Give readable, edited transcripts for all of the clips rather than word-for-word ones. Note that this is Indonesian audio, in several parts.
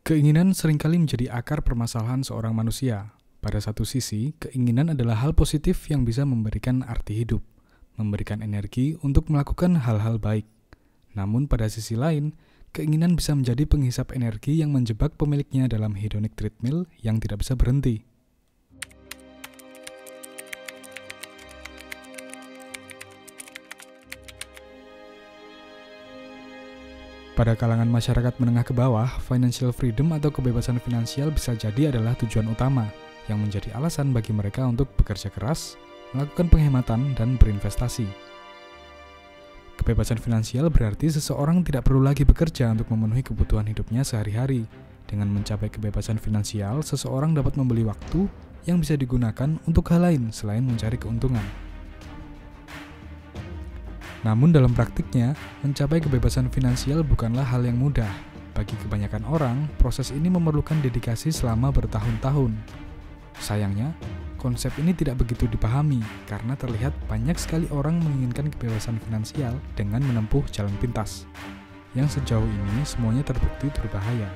Keinginan seringkali menjadi akar permasalahan seorang manusia. Pada satu sisi, keinginan adalah hal positif yang bisa memberikan arti hidup, memberikan energi untuk melakukan hal-hal baik. Namun pada sisi lain, keinginan bisa menjadi penghisap energi yang menjebak pemiliknya dalam hedonic treadmill yang tidak bisa berhenti. Pada kalangan masyarakat menengah ke bawah, financial freedom atau kebebasan finansial bisa jadi adalah tujuan utama yang menjadi alasan bagi mereka untuk bekerja keras, melakukan penghematan, dan berinvestasi. Kebebasan finansial berarti seseorang tidak perlu lagi bekerja untuk memenuhi kebutuhan hidupnya sehari-hari. Dengan mencapai kebebasan finansial, seseorang dapat membeli waktu yang bisa digunakan untuk hal lain selain mencari keuntungan. Namun dalam praktiknya, mencapai kebebasan finansial bukanlah hal yang mudah. Bagi kebanyakan orang, proses ini memerlukan dedikasi selama bertahun-tahun. Sayangnya, konsep ini tidak begitu dipahami karena terlihat banyak sekali orang menginginkan kebebasan finansial dengan menempuh jalan pintas, yang sejauh ini semuanya terbukti berbahaya.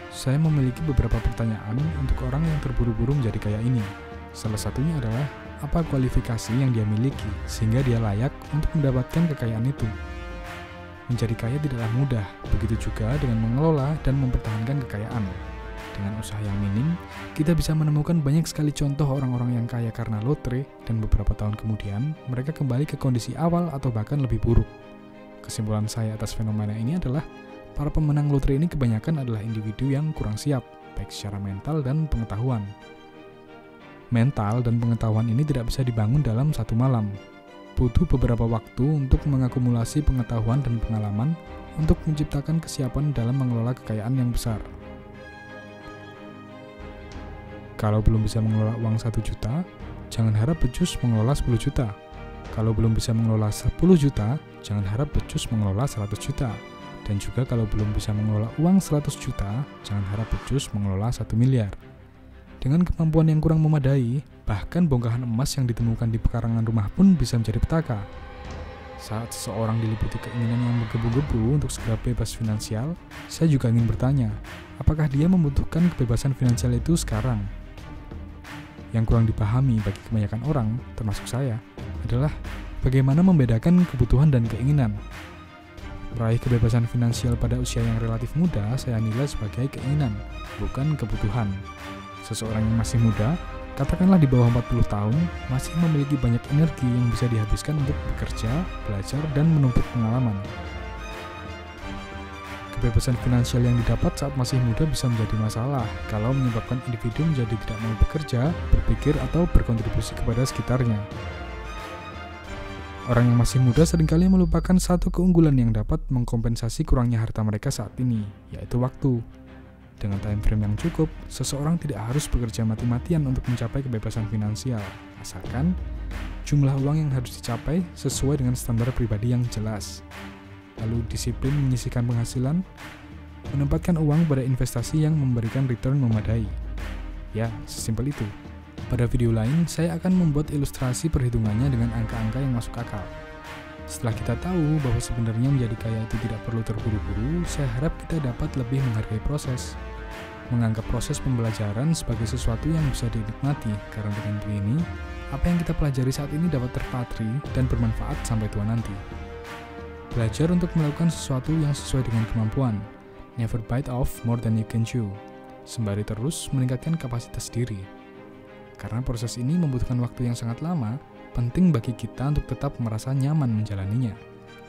Saya memiliki beberapa pertanyaan untuk orang yang terburu-buru menjadi kaya ini. Salah satunya adalah, apa kualifikasi yang dia miliki sehingga dia layak untuk mendapatkan kekayaan itu? Menjadi kaya tidaklah mudah, begitu juga dengan mengelola dan mempertahankan kekayaan. Dengan usaha yang minim, kita bisa menemukan banyak sekali contoh orang-orang yang kaya karena lotre dan beberapa tahun kemudian mereka kembali ke kondisi awal atau bahkan lebih buruk. Kesimpulan saya atas fenomena ini adalah para pemenang lotre ini kebanyakan adalah individu yang kurang siap, baik secara mental dan pengetahuan. Mental dan pengetahuan ini tidak bisa dibangun dalam satu malam. Butuh beberapa waktu untuk mengakumulasi pengetahuan dan pengalaman untuk menciptakan kesiapan dalam mengelola kekayaan yang besar. Kalau belum bisa mengelola uang 1 juta, jangan harap becus mengelola 10 juta. Kalau belum bisa mengelola 10 juta, jangan harap becus mengelola 100 juta. Dan juga kalau belum bisa mengelola uang 100 juta, jangan harap becus mengelola 1 miliar. Dengan kemampuan yang kurang memadai, bahkan bongkahan emas yang ditemukan di pekarangan rumah pun bisa menjadi petaka. Saat seseorang diliputi keinginan yang menggebu-gebu untuk segera bebas finansial, saya juga ingin bertanya, apakah dia membutuhkan kebebasan finansial itu sekarang? Yang kurang dipahami bagi kebanyakan orang, termasuk saya, adalah bagaimana membedakan kebutuhan dan keinginan. Meraih kebebasan finansial pada usia yang relatif muda saya nilai sebagai keinginan, bukan kebutuhan. Seseorang yang masih muda, katakanlah di bawah 40 tahun, masih memiliki banyak energi yang bisa dihabiskan untuk bekerja, belajar, dan menumpuk pengalaman. Kebebasan finansial yang didapat saat masih muda bisa menjadi masalah kalau menyebabkan individu menjadi tidak mau bekerja, berpikir, atau berkontribusi kepada sekitarnya. Orang yang masih muda seringkali melupakan satu keunggulan yang dapat mengkompensasi kurangnya harta mereka saat ini, yaitu waktu. Dengan time frame yang cukup, seseorang tidak harus bekerja mati-matian untuk mencapai kebebasan finansial, asalkan jumlah uang yang harus dicapai sesuai dengan standar pribadi yang jelas. Lalu disiplin menyisihkan penghasilan, menempatkan uang pada investasi yang memberikan return memadai. Ya, sesimpel itu. Pada video lain, saya akan membuat ilustrasi perhitungannya dengan angka-angka yang masuk akal. Setelah kita tahu bahwa sebenarnya menjadi kaya itu tidak perlu terburu-buru, saya harap kita dapat lebih menghargai proses. Menganggap proses pembelajaran sebagai sesuatu yang bisa dinikmati, karena dengan begini, apa yang kita pelajari saat ini dapat terpatri dan bermanfaat sampai tua nanti. Belajar untuk melakukan sesuatu yang sesuai dengan kemampuan. Never bite off more than you can chew. Sembari terus meningkatkan kapasitas diri. Karena proses ini membutuhkan waktu yang sangat lama, penting bagi kita untuk tetap merasa nyaman menjalaninya.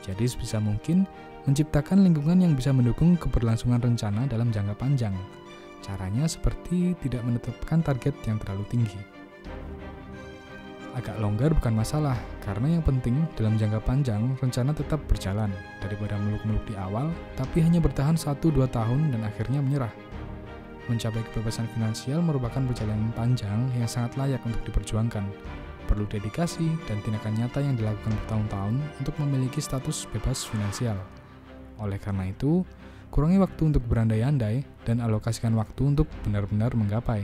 Jadi sebisa mungkin menciptakan lingkungan yang bisa mendukung keberlangsungan rencana dalam jangka panjang. Caranya seperti tidak menetapkan target yang terlalu tinggi. Agak longgar bukan masalah, karena yang penting dalam jangka panjang rencana tetap berjalan daripada muluk-muluk di awal tapi hanya bertahan 1-2 tahun dan akhirnya menyerah. Mencapai kebebasan finansial merupakan perjalanan panjang yang sangat layak untuk diperjuangkan. Perlu dedikasi dan tindakan nyata yang dilakukan bertahun-tahun untuk memiliki status bebas finansial. Oleh karena itu, kurangi waktu untuk berandai-andai dan alokasikan waktu untuk benar-benar menggapai.